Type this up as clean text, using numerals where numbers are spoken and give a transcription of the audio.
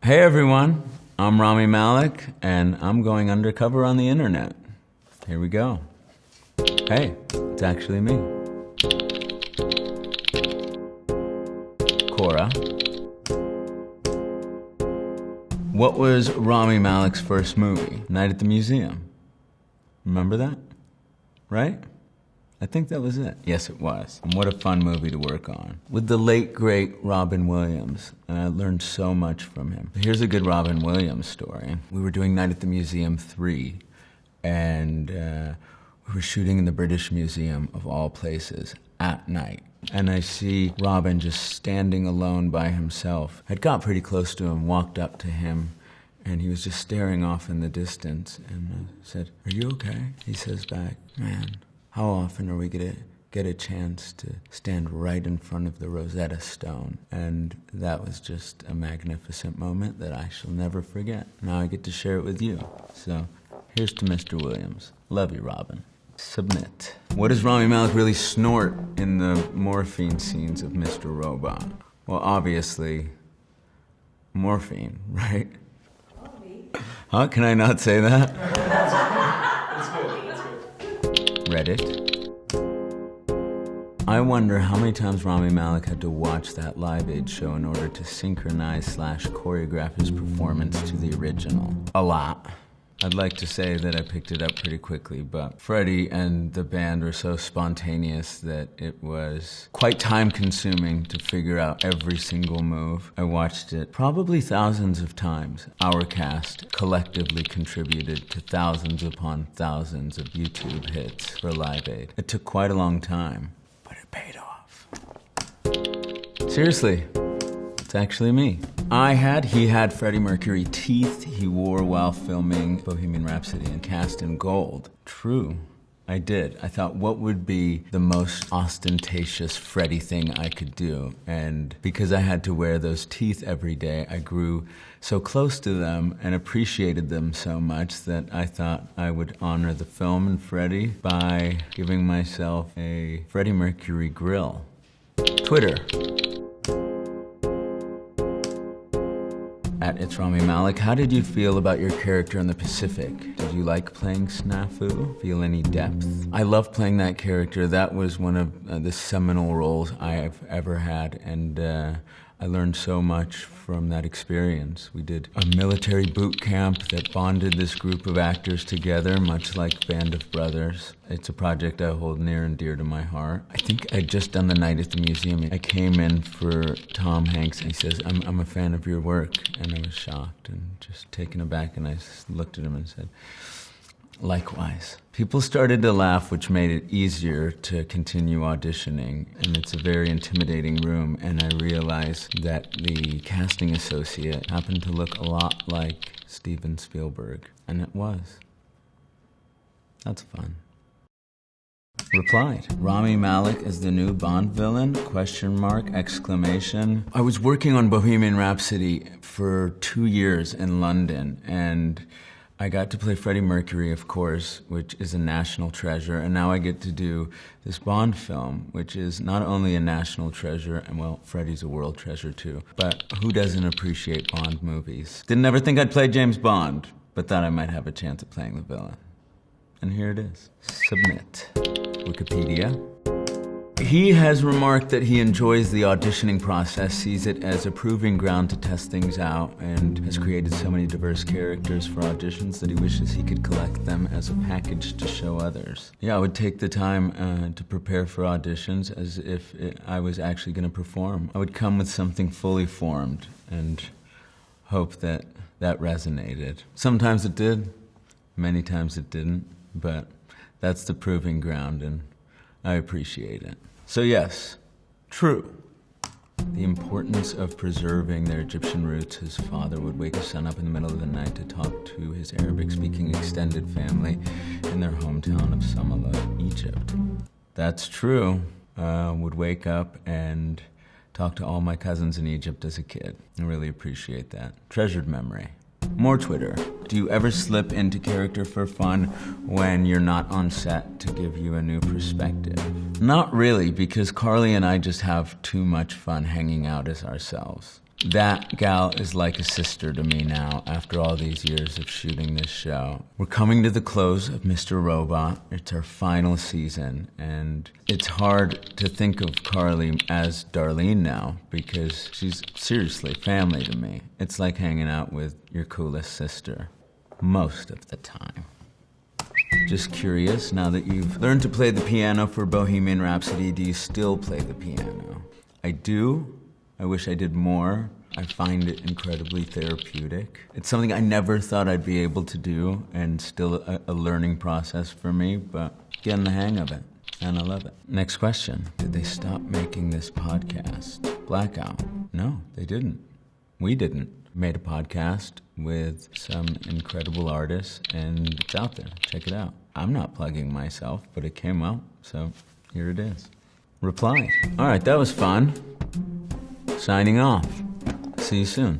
Hey everyone, I'm Rami Malek, and I'm going undercover on the internet. Here we go. Hey, it's actually me. Cora. What was Rami Malek's first movie? Night at the Museum. Remember that? Right? I think that was it. Yes, it was. And what a fun movie to work on. With the late, great Robin Williams, and I learned so much from him. Here's a good Robin Williams story. We were doing Night at the Museum 3, and we were shooting in the British Museum, of all places, at night. And I see Robin just standing alone by himself. I got pretty close to him, walked up to him, and he was just staring off in the distance. And I said, "Are you okay?" He says back, "Man, how often are we gonna get a chance to stand right in front of the Rosetta Stone?" And that was just a magnificent moment that I shall never forget. Now I get to share it with you. So here's to Mr. Williams. Love you, Robin. Submit. What does Rami Malek really snort in the morphine scenes of Mr. Robot? Well, obviously, morphine, right? Huh? Can I not say that? Reddit. I wonder how many times Rami Malek had to watch that Live Aid show in order to synchronize / choreograph his performance to the original. A lot. I'd like to say that I picked it up pretty quickly, but Freddie and the band were so spontaneous that it was quite time-consuming to figure out every single move. I watched it probably thousands of times. Our cast collectively contributed to thousands upon thousands of YouTube hits for Live Aid. It took quite a long time, but it paid off. Seriously. It's actually me. He had Freddie Mercury teeth he wore while filming Bohemian Rhapsody and cast in gold. True, I did. I thought, what would be the most ostentatious Freddie thing I could do? And because I had to wear those teeth every day, I grew so close to them and appreciated them so much that I thought I would honor the film and Freddie by giving myself a Freddie Mercury grill. Twitter. At It's Rami Malek, how did you feel about your character in the Pacific? Did you like playing Snafu? Feel any depth? I love playing that character. That was one of the seminal roles I have ever had, and I learned so much from that experience. We did a military boot camp that bonded this group of actors together, much like Band of Brothers. It's a project I hold near and dear to my heart. I think I'd just done the Night at the Museum. I came in for Tom Hanks, and he says, I'm a fan of your work. And I was shocked and just taken aback, and I looked at him and said, likewise. People started to laugh, which made it easier to continue auditioning, and it's a very intimidating room, and I realized that the casting associate happened to look a lot like Steven Spielberg, and it was. That's fun. Replied, Rami Malek as the new Bond villain? ? Exclamation. I was working on Bohemian Rhapsody for 2 years in London, and I got to play Freddie Mercury, of course, which is a national treasure, and now I get to do this Bond film, which is not only a national treasure, and well, Freddie's a world treasure too, but who doesn't appreciate Bond movies? Didn't ever think I'd play James Bond, but thought I might have a chance at playing the villain. And here it is. Submit. Wikipedia. He has remarked that he enjoys the auditioning process, sees it as a proving ground to test things out, and has created so many diverse characters for auditions that he wishes he could collect them as a package to show others. Yeah, I would take the time to prepare for auditions as if I was actually going to perform. I would come with something fully formed and hope that that resonated. Sometimes it did, many times it didn't, but that's the proving ground, and I appreciate it. So yes, true. The importance of preserving their Egyptian roots. His father would wake his son up in the middle of the night to talk to his Arabic-speaking extended family in their hometown of Samallah, Egypt. That's true. Would wake up and talk to all my cousins in Egypt as a kid. I really appreciate that. Treasured memory. More Twitter. Do you ever slip into character for fun when you're not on set to give you a new perspective? Not really, because Carly and I just have too much fun hanging out as ourselves. That gal is like a sister to me now after all these years of shooting this show. We're coming to the close of Mr. Robot. It's our final season, and it's hard to think of Carly as Darlene now because she's seriously family to me. It's like hanging out with your coolest sister most of the time. Just curious, now that you've learned to play the piano for Bohemian Rhapsody, do you still play the piano? I do. I wish I did more. I find it incredibly therapeutic. It's something I never thought I'd be able to do, and still a learning process for me, but getting the hang of it, and I love it. Next question. Did they stop making this podcast? Blackout. No, they didn't. We didn't. Made a podcast with some incredible artists, and it's out there. Check it out. I'm not plugging myself, but it came out, so here it is. Replied. All right, that was fun. Signing off. See you soon.